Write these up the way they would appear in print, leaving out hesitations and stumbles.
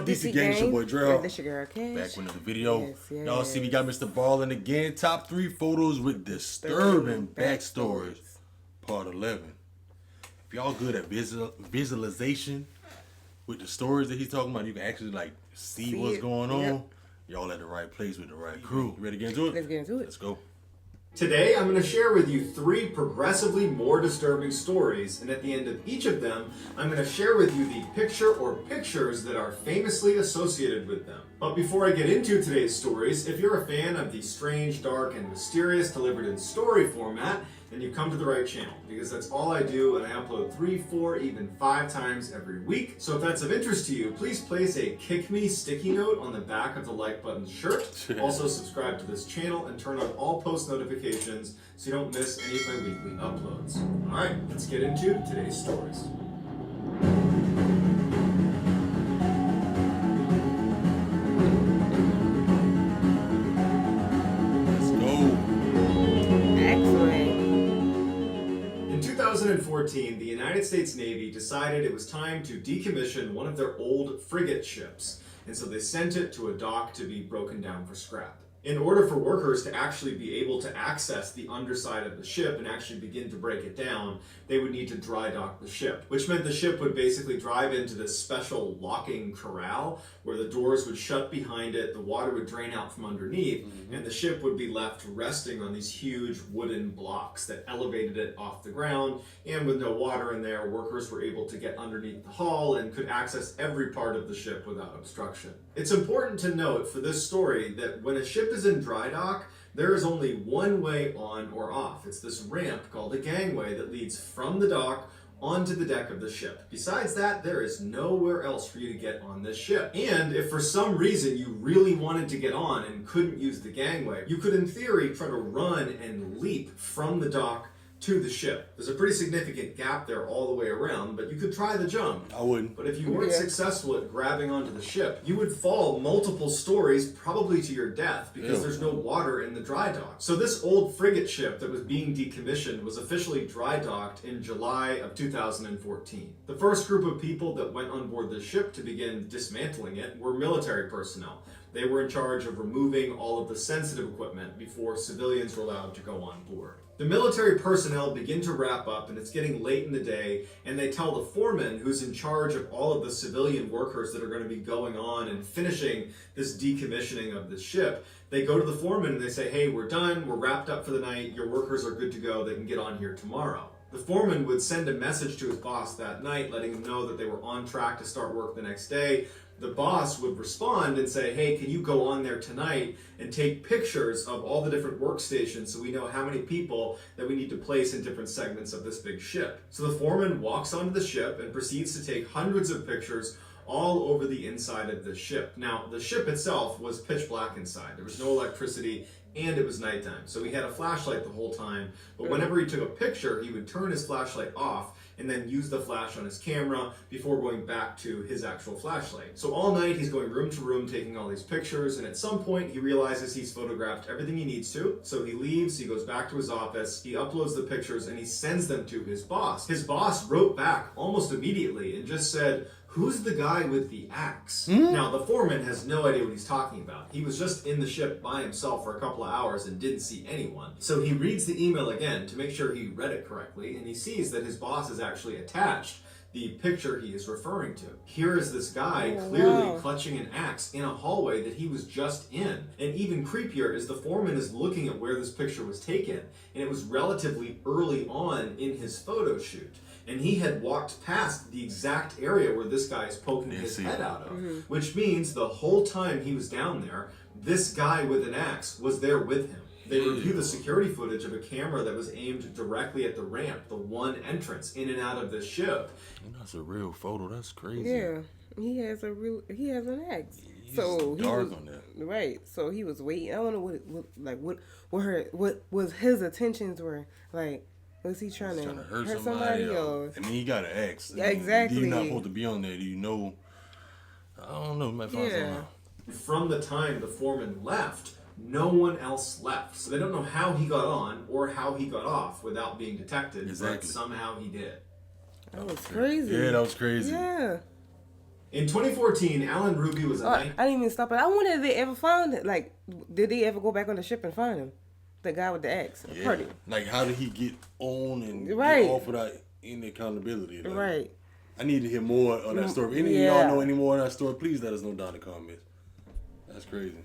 up, DC Gang? It's your boy DreadHawk. This your girl Cash. Back with another video. Yes. Y'all see we got MrBallen again. Top 3 photos with disturbing backstories. Part 11. If y'all good at visualization with the stories that he's talking about, you can actually like see what's going on. Yep. Y'all at the right place with the right crew. Ready to get into it? Let's get into it. Let's go. Today, I'm going to share with you 3 progressively more disturbing stories, and at the end of each of them, I'm going to share with you the picture or pictures that are famously associated with them. But before I get into today's stories, if you're a fan of the strange, dark, and mysterious delivered in story format, then you've come to the right channel, because that's all I do, and I upload 3, 4, even 5 times every week. So if that's of interest to you, please place a Kick Me sticky note on the back of the like button shirt. Also subscribe to this channel and turn on all post notifications so you don't miss any of my weekly uploads. Alright, let's get into today's stories. In 2014, the United States Navy decided it was time to decommission one of their old frigate ships, and so they sent it to a dock to be broken down for scrap. In order for workers to actually be able to access the underside of the ship and actually begin to break it down, they would need to dry dock the ship, which meant the ship would basically drive into this special locking corral where the doors would shut behind it, the water would drain out from underneath, and the ship would be left resting on these huge wooden blocks that elevated it off the ground. And with no water in there, workers were able to get underneath the hull and could access every part of the ship without obstruction. It's important to note for this story that when a ship is in dry dock, there is only one way on or off. It's this ramp called a gangway that leads from the dock onto the deck of the ship. Besides that, there is nowhere else for you to get on this ship. And if for some reason you really wanted to get on and couldn't use the gangway, you could in theory try to run and leap from the dock to the ship. There's a pretty significant gap there all the way around, but you could try the jump. I wouldn't. But if you weren't successful at grabbing onto the ship, you would fall multiple stories, probably to your death, because there's no water in the dry dock. So this old frigate ship that was being decommissioned was officially dry docked in July of 2014. The first group of people that went on board the ship to begin dismantling it were military personnel. They were in charge of removing all of the sensitive equipment before civilians were allowed to go on board. The military personnel begin to wrap up, and it's getting late in the day, and they tell the foreman, who's in charge of all of the civilian workers that are going to be going on and finishing this decommissioning of the ship, they go to the foreman and they say, hey, we're done, we're wrapped up for the night, your workers are good to go, they can get on here tomorrow. The foreman would send a message to his boss that night, letting him know that they were on track to start work the next day. The boss would respond and say, hey, can you go on there tonight and take pictures of all the different workstations so we know how many people that we need to place in different segments of this big ship. So the foreman walks onto the ship and proceeds to take hundreds of pictures all over the inside of the ship. Now, the ship itself was pitch black inside. There was no electricity, and it was nighttime. So he had a flashlight the whole time, but whenever he took a picture, he would turn his flashlight off and then use the flash on his camera before going back to his actual flashlight. So all night he's going room to room taking all these pictures, and at some point he realizes he's photographed everything he needs to. So he leaves, he goes back to his office, he uploads the pictures, and he sends them to his boss. His boss wrote back almost immediately and just said, who's the guy with the axe? Now, the foreman has no idea what he's talking about. He was just in the ship by himself for a couple of hours and didn't see anyone. So he reads the email again to make sure he read it correctly, and he sees that his boss has actually attached the picture he is referring to. Here is this guy clearly clutching an axe in a hallway that he was just in. And even creepier is the foreman is looking at where this picture was taken, and it was relatively early on in his photo shoot. And he had walked past the exact area where this guy is poking his head out of, which means the whole time he was down there, this guy with an axe was there with him. They review the security footage of a camera that was aimed directly at the ramp, the one entrance in and out of the ship. And that's a real photo. That's crazy. Yeah, he has an axe. So dark on that. Right. So he was waiting. I don't know what was his intentions were like. Was he trying to hurt somebody or? I mean, he got an axe. Yeah, exactly. You're not supposed to be on there. Do you know? I don't know. Might find something out. From the time the foreman left, no one else left. So they don't know how he got on or how he got off without being detected. But somehow he did. That was crazy. Yeah, that was crazy. Yeah. In 2014, Alan Ruby was I didn't even stop it. I wonder if they ever found it. Like, did they ever go back on the ship and find him? The guy with the axe. Yeah. Like, how did he get on and get off without any accountability? Like, right. I need to hear more on that story. If any of y'all know any more on that story, please let us know down in the comments. That's crazy.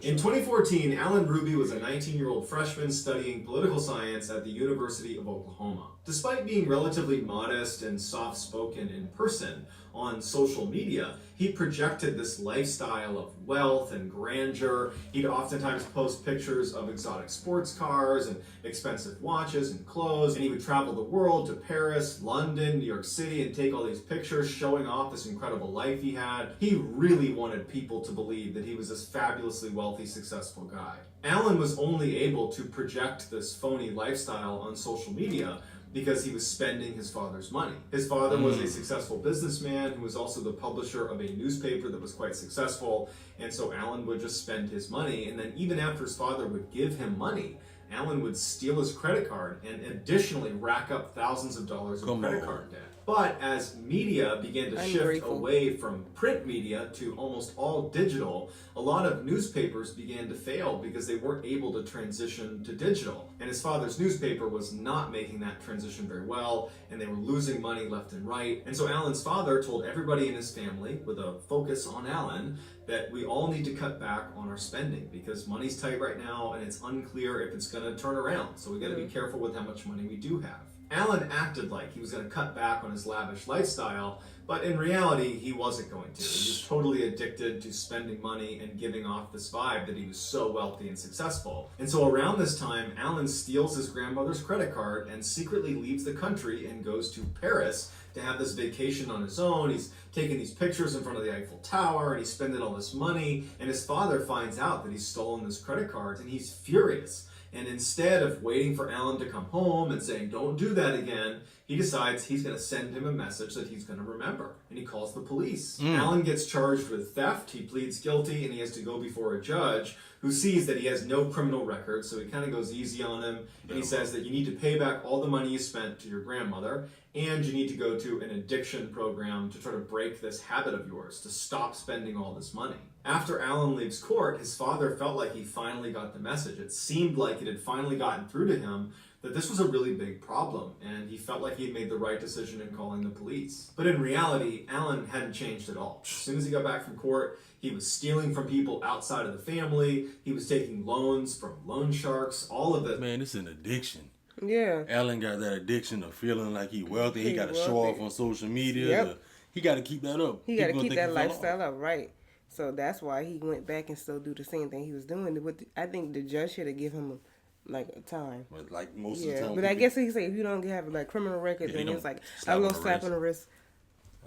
In 2014, Alan Ruby was a 19-year-old freshman studying political science at the University of Oklahoma. Despite being relatively modest and soft-spoken in person, on social media, he projected this lifestyle of wealth and grandeur. He'd oftentimes post pictures of exotic sports cars and expensive watches and clothes, and he would travel the world to Paris, London, New York City, and take all these pictures showing off this incredible life he had. He really wanted people to believe that he was this fabulously wealthy, successful guy. Alan was only able to project this phony lifestyle on social media because he was spending his father's money. His father was a successful businessman who was also the publisher of a newspaper that was quite successful, and so Alan would just spend his money, and then even after his father would give him money, Alan would steal his credit card and additionally rack up thousands of dollars in credit card debt. But as media began to shift away from print media to almost all digital, a lot of newspapers began to fail because they weren't able to transition to digital. And his father's newspaper was not making that transition very well, and they were losing money left and right. And so Alan's father told everybody in his family, with a focus on Alan, that we all need to cut back on our spending because money's tight right now and it's unclear if it's going to turn around. So we got to be careful with how much money we do have. Alan acted like he was going to cut back on his lavish lifestyle, but in reality, he wasn't going to. He was totally addicted to spending money and giving off this vibe that he was so wealthy and successful. And so around this time, Alan steals his grandmother's credit card and secretly leaves the country and goes to Paris to have this vacation on his own. He's taking these pictures in front of the Eiffel Tower and he's spending all this money. And his father finds out that he's stolen this credit card and he's furious. And instead of waiting for Alan to come home and saying, don't do that again, he decides he's going to send him a message that he's going to remember. And he calls the police. Alan gets charged with theft. He pleads guilty and he has to go before a judge who sees that he has no criminal record. So he kind of goes easy on him. And he says that you need to pay back all the money you spent to your grandmother. And you need to go to an addiction program to try to break this habit of yours, to stop spending all this money. After Alan leaves court, his father felt like he finally got the message. It seemed like it had finally gotten through to him that this was a really big problem, and he felt like he had made the right decision in calling the police. But in reality, Alan hadn't changed at all. As soon as he got back from court, he was stealing from people outside of the family. He was taking loans from loan sharks, all of it. Man, this is an addiction. Yeah. Alan got that addiction of feeling like he wealthy. He got to show off on social media. Yep. He got to keep that up. He got to keep that lifestyle up, right. So that's why he went back and still do the same thing he was doing. I think the judge should have given him a time. But like most of the time. But I guess he say if you don't have like criminal records, then it's like a little slap on the wrist.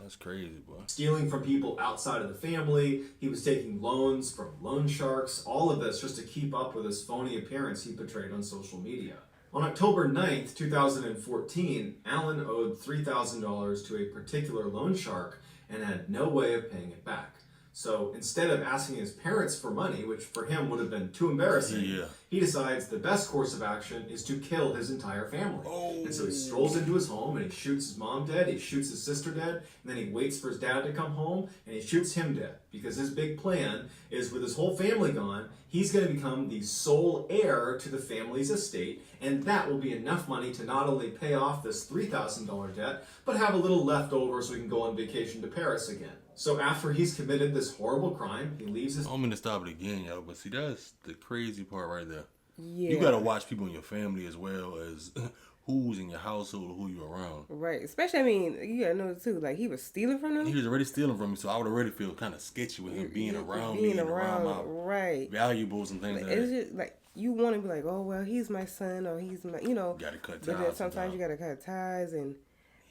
That's crazy, boy. Stealing from people outside of the family. He was taking loans from loan sharks. All of this just to keep up with his phony appearance he portrayed on social media. On October 9th, 2014, Alan owed $3,000 to a particular loan shark and had no way of paying it back. So instead of asking his parents for money, which for him would have been too embarrassing, he decides the best course of action is to kill his entire family. And so he strolls into his home and he shoots his mom dead, he shoots his sister dead, and then he waits for his dad to come home and he shoots him dead. Because his big plan is with his whole family gone, he's going to become the sole heir to the family's estate, and that will be enough money to not only pay off this $3,000 debt, but have a little left over so he can go on vacation to Paris again. So after he's committed this horrible crime, he leaves his... I'm going to stop it again, y'all, but see, that's the crazy part right there. Yeah. You got to watch people in your family as well as who's in your household or who you're around. Right. Especially, I mean, you got to know, too, like, he was stealing from them. He was already stealing from me, so I would already feel kind of sketchy with him being around me and around my valuables and things like that. It's just, like, you want to be like, oh, well, he's my son or he's my, you know. Got to cut ties. But then sometimes you got to cut ties. And,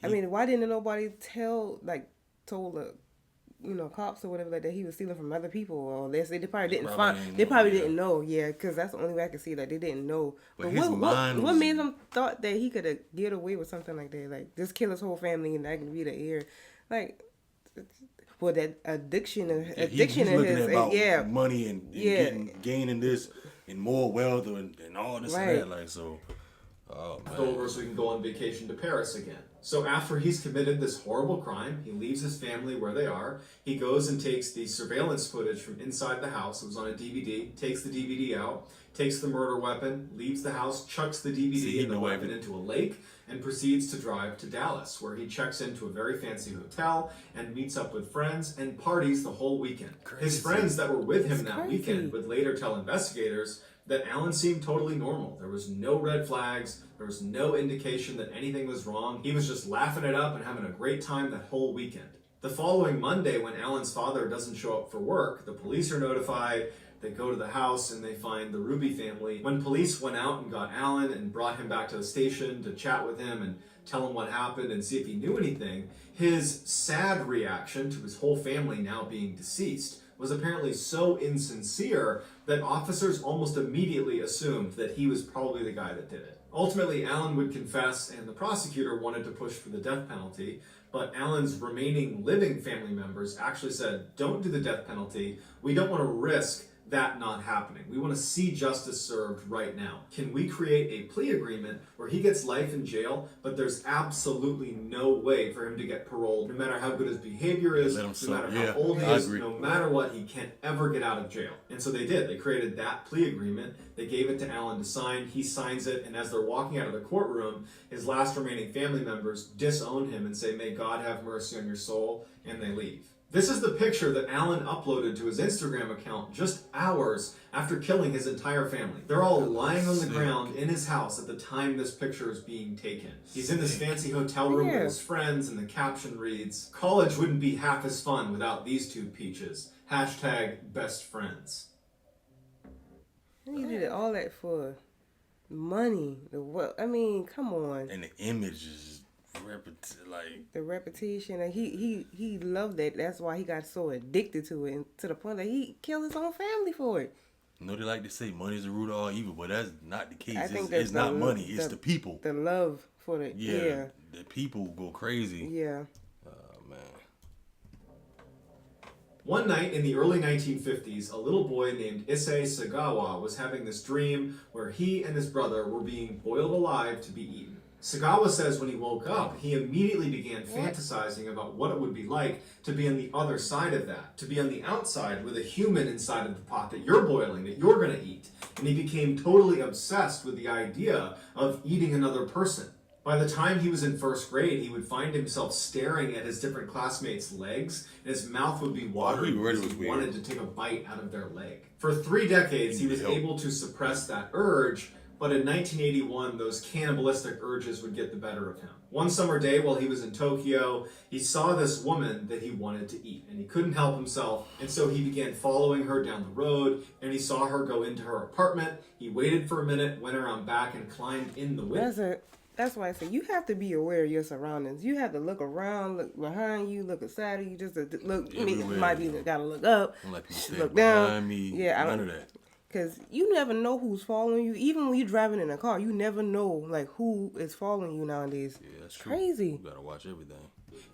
I mean, why didn't nobody told the... cops or whatever like that he was stealing from other people or they probably didn't didn't know, because that's the only way I can see that they didn't know. But what made them thought that he could get away with something like that, like just kill his whole family and I can be the heir, like, well, that addiction he's looking at money and gaining this and more wealth and all this and that, like, so Oh, man. Over so he can go on vacation to Paris again. So after he's committed this horrible crime, he leaves his family where they are. He goes and takes the surveillance footage from inside the house. It was on a DVD. Takes the DVD out, takes the murder weapon, leaves the house, chucks the DVD and the weapon into a lake, and proceeds to drive to Dallas, where he checks into a very fancy hotel and meets up with friends and parties the whole weekend. Crazy. His friends that were with him that weekend would later tell investigators that Allen seemed totally normal. There was no red flags. There was no indication that anything was wrong. He was just laughing it up and having a great time that whole weekend. The following Monday, when Allen's father doesn't show up for work, the police are notified. They go to the house and they find the Ruby family. When police went out and got Allen and brought him back to the station to chat with him and tell him what happened and see if he knew anything, his sad reaction to his whole family now being deceased was apparently so insincere that officers almost immediately assumed that he was probably the guy that did it. Ultimately, Allen would confess, and the prosecutor wanted to push for the death penalty, but Allen's remaining living family members actually said, don't do the death penalty. We don't want to risk that not happening. We want to see justice served right now. Can we create a plea agreement where he gets life in jail, but there's absolutely no way for him to get paroled, no matter how good his behavior is, no matter how old he is, no matter what, he can't ever get out of jail. And so they did. They created that plea agreement. They gave it to Allen to sign. He signs it, and as they're walking out of the courtroom, his last remaining family members disown him and say, "May God have mercy on your soul," and they leave. This is the picture that Allen uploaded to his Instagram account just hours after killing his entire family. They're all lying on the ground in his house at the time this picture is being taken. He's in this fancy hotel room with his friends, and the caption reads, "College wouldn't be half as fun without these two peaches. Hashtag best friends." You did all that for money. I mean, come on. And the image is the repetition, and he loved that. That's why he got so addicted to it, and to the point that he killed his own family for it. You know, they like to say money's the root of all evil, but that's not the case. I think it's not money, it's the people. The love for the the people go crazy. Yeah. Oh, man. One night in the early 1950s, a little boy named Issei Sagawa was having this dream where he and his brother were being boiled alive to be eaten. Sagawa says when he woke up, he immediately began fantasizing about what it would be like to be on the other side of that, to be on the outside with a human inside of the pot that you're boiling, that you're going to eat. And he became totally obsessed with the idea of eating another person. By the time he was in first grade, he would find himself staring at his different classmates' legs, and his mouth would be watering because he wanted to take a bite out of their leg. For 3 decades, he was able to suppress that urge, but in 1981, those cannibalistic urges would get the better of him. One summer day while he was in Tokyo, he saw this woman that he wanted to eat, and he couldn't help himself, and so he began following her down the road, and he saw her go into her apartment. He waited for a minute, went around back, and climbed in the window. That's why I say you have to be aware of your surroundings. You have to look around, look behind you, look aside of you, just to look. I mean, you might be gotta look up, look down. None of that. Because you never know who's following you. Even when you're driving in a car, you never know like who is following you nowadays. Yeah, that's crazy. You gotta watch everything.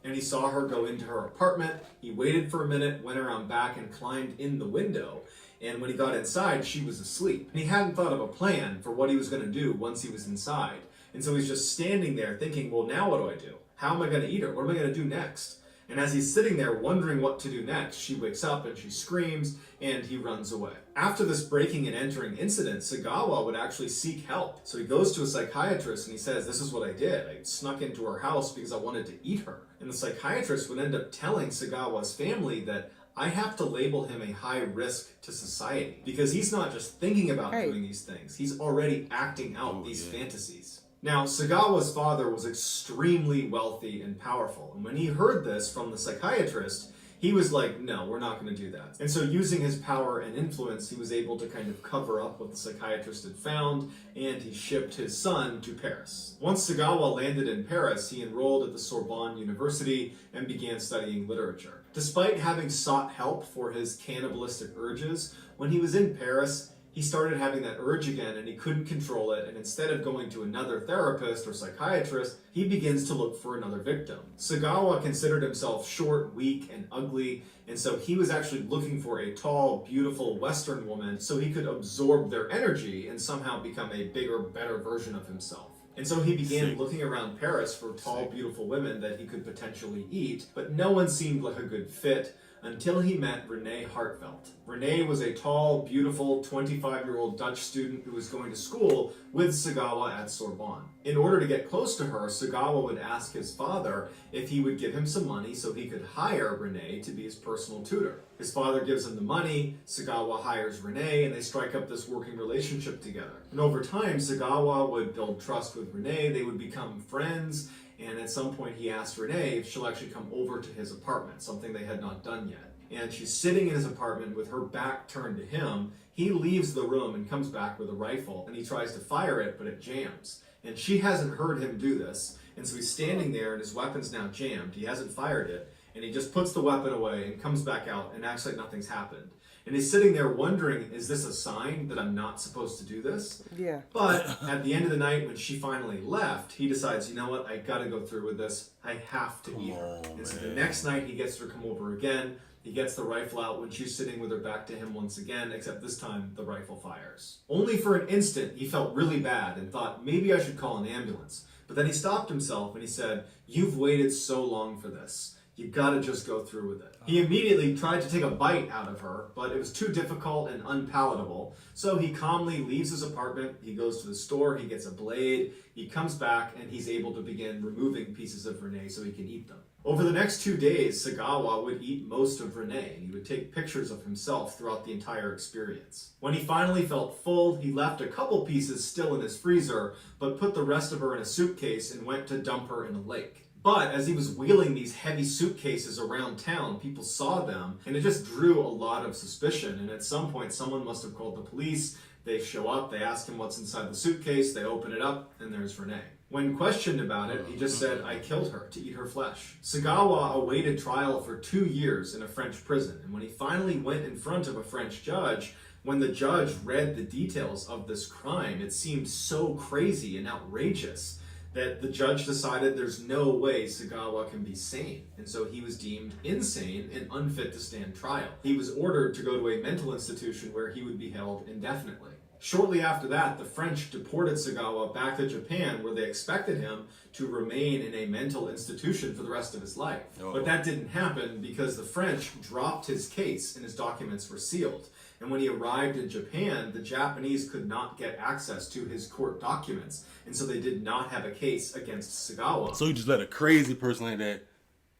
And he saw her go into her apartment. He waited for a minute, went around back, and climbed in the window. And when he got inside, she was asleep. And he hadn't thought of a plan for what he was going to do once he was inside. And so he's just standing there thinking, well, now what do I do? How am I going to eat her? What am I going to do next? And as he's sitting there wondering what to do next, she wakes up and she screams, and he runs away. After this breaking and entering incident, Sagawa would actually seek help. So he goes to a psychiatrist and he says, this is what I did. I snuck into her house because I wanted to eat her. And the psychiatrist would end up telling Sagawa's family that I have to label him a high risk to society because he's not just thinking about doing these things. He's already acting out these fantasies. Now, Sagawa's father was extremely wealthy and powerful, and when he heard this from the psychiatrist, he was like, no, we're not going to do that. And so using his power and influence, he was able to kind of cover up what the psychiatrist had found, and he shipped his son to Paris. Once Sagawa landed in Paris, he enrolled at the Sorbonne University and began studying literature. Despite having sought help for his cannibalistic urges, when he was in Paris, he started having that urge again and he couldn't control it, and instead of going to another therapist or psychiatrist, he begins to look for another victim. Sagawa considered himself short, weak, and ugly, and so he was actually looking for a tall, beautiful Western woman so he could absorb their energy and somehow become a bigger, better version of himself. And so he began Sick. looking around Paris for tall, Sick. beautiful women that he could potentially eat, but no one seemed like a good fit until he met Renee Hartvelt. Renee was a tall, beautiful 25-year-old Dutch student who was going to school with Sagawa at Sorbonne. In order to get close to her, Sagawa would ask his father if he would give him some money so he could hire Renee to be his personal tutor. His father gives him the money, Sagawa hires Renee, and they strike up this working relationship together. And over time, Sagawa would build trust with Renee, they would become friends, and at some point he asked Renee if she'll actually come over to his apartment, something they had not done yet. And she's sitting in his apartment with her back turned to him. He leaves the room and comes back with a rifle, and he tries to fire it, but it jams. And she hasn't heard him do this, and so he's standing there and his weapon's now jammed. He hasn't fired it, and he just puts the weapon away and comes back out and acts like nothing's happened. And he's sitting there wondering, is this a sign that I'm not supposed to do this? Yeah. But at the end of the night, when she finally left, he decides, you know what, I gotta go through with this. I have to eat her. And so the next night, he gets her to come over again. He gets the rifle out when she's sitting with her back to him once again, except this time the rifle fires. Only for an instant, he felt really bad and thought, maybe I should call an ambulance. But then he stopped himself and he said, you've waited so long for this. You gotta just go through with it. He immediately tried to take a bite out of her, but it was too difficult and unpalatable. So he calmly leaves his apartment, he goes to the store, he gets a blade, he comes back, and he's able to begin removing pieces of Renee so he can eat them. Over the next 2 days, Sagawa would eat most of Renee, and he would take pictures of himself throughout the entire experience. When he finally felt full, he left a couple pieces still in his freezer, but put the rest of her in a suitcase and went to dump her in a lake. But as he was wheeling these heavy suitcases around town, people saw them, and it just drew a lot of suspicion. And at some point, someone must have called the police. They show up, they ask him what's inside the suitcase, they open it up, and there's Renee. When questioned about it, he just said, I killed her to eat her flesh. Sagawa awaited trial for 2 years in a French prison, and when he finally went in front of a French judge, when the judge read the details of this crime, it seemed so crazy and outrageous that the judge decided there's no way Sagawa can be sane, and so he was deemed insane and unfit to stand trial. He was ordered to go to a mental institution where he would be held indefinitely. Shortly after that, the French deported Sagawa back to Japan, where they expected him to remain in a mental institution for the rest of his life. Oh. But that didn't happen because the French dropped his case and his documents were sealed. And when he arrived in Japan, the Japanese could not get access to his court documents, and so they did not have a case against Sagawa. So you just let a crazy person like that,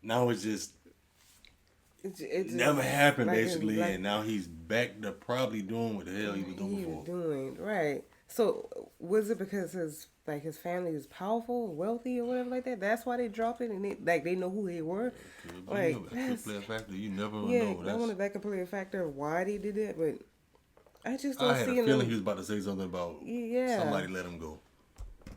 now it's just... It never happened, like basically, and now he's back to probably doing what the hell he was doing before. Right. So was it because his family is powerful, wealthy, or whatever like that? That's why they dropped it, and they know who they were. Like, that could play a factor. You never know. I wonder if that could play a factor of why they did it, but I just don't see. I had a feeling he was about to say something about somebody let him go.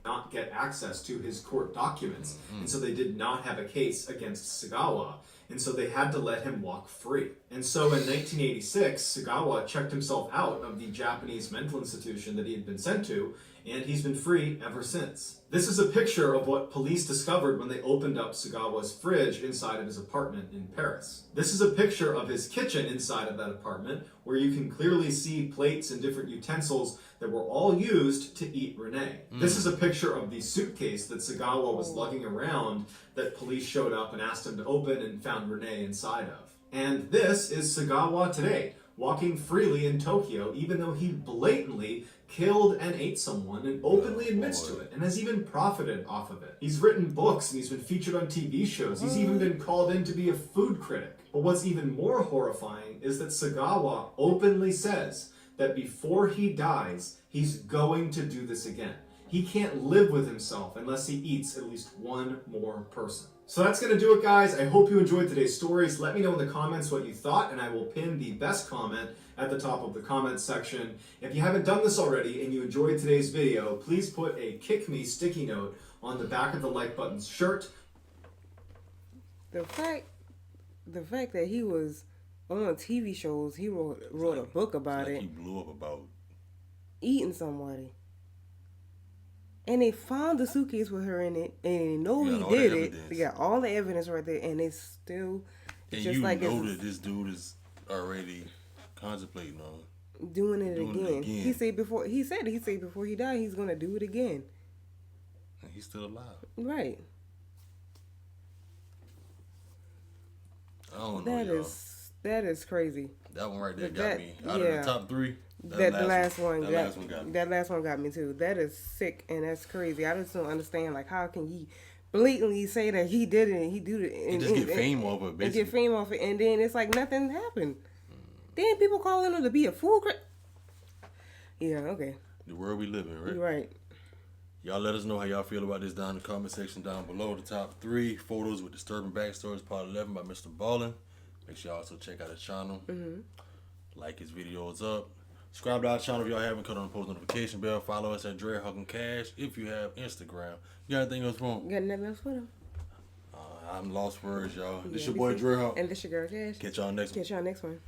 Not get access to his court documents, and so they did not have a case against Sagawa. And so they had to let him walk free. And so in 1986, Sagawa checked himself out of the Japanese mental institution that he had been sent to, and he's been free ever since. This is a picture of what police discovered when they opened up Sagawa's fridge inside of his apartment in Paris. This is a picture of his kitchen inside of that apartment, where you can clearly see plates and different utensils that were all used to eat Renee. This is a picture of the suitcase that Sagawa was lugging around that police showed up and asked him to open and found Renee inside of. And this is Sagawa today, walking freely in Tokyo, even though he blatantly killed and ate someone and openly admits to it and has even profited off of it. He's written books and he's been featured on TV shows. He's even been called in to be a food critic. But what's even more horrifying is that Sagawa openly says that before he dies, he's going to do this again. He can't live with himself unless he eats at least one more person. So that's going to do it, guys. I hope you enjoyed today's stories. Let me know in the comments what you thought, and I will pin the best comment at the top of the comments section. If you haven't done this already and you enjoyed today's video, please put a Kick Me sticky note on the back of the like button's shirt. The fact that he was on TV shows, he wrote a book about it. He blew up about eating somebody. And they found the suitcase with her in it, and they know he did it. They got all the evidence right there, and they still... And just you like know that this dude is already contemplating on doing it again. He said before he died, he's going to do it again. And he's still alive. Right. I don't know, y'all. That is crazy. That one right there got me. Out of yeah. the top 3, That last one got me. That last one got me too. That is sick and that's crazy. I just don't understand. Like, how can he blatantly say that he did it and he do it and just get fame off of it, basically. And get fame off it, and then it's like nothing happened. Then people calling him to be a fool. Yeah, okay. The world we live in, right? Right. Y'all let us know how y'all feel about this down in the comment section down below. The top 3 photos with disturbing backstories, part 11 by MrBallen. Make sure y'all also check out his channel. Like his videos up. Subscribe to our channel if y'all haven't. Cut on the post notification bell. Follow us at DreadHawk and Cash if you have Instagram. You got anything else wrong? Got nothing else with him. I'm lost words, y'all. This your boy DreadHawk. And this your girl Cash. Catch y'all next one. Catch y'all next one.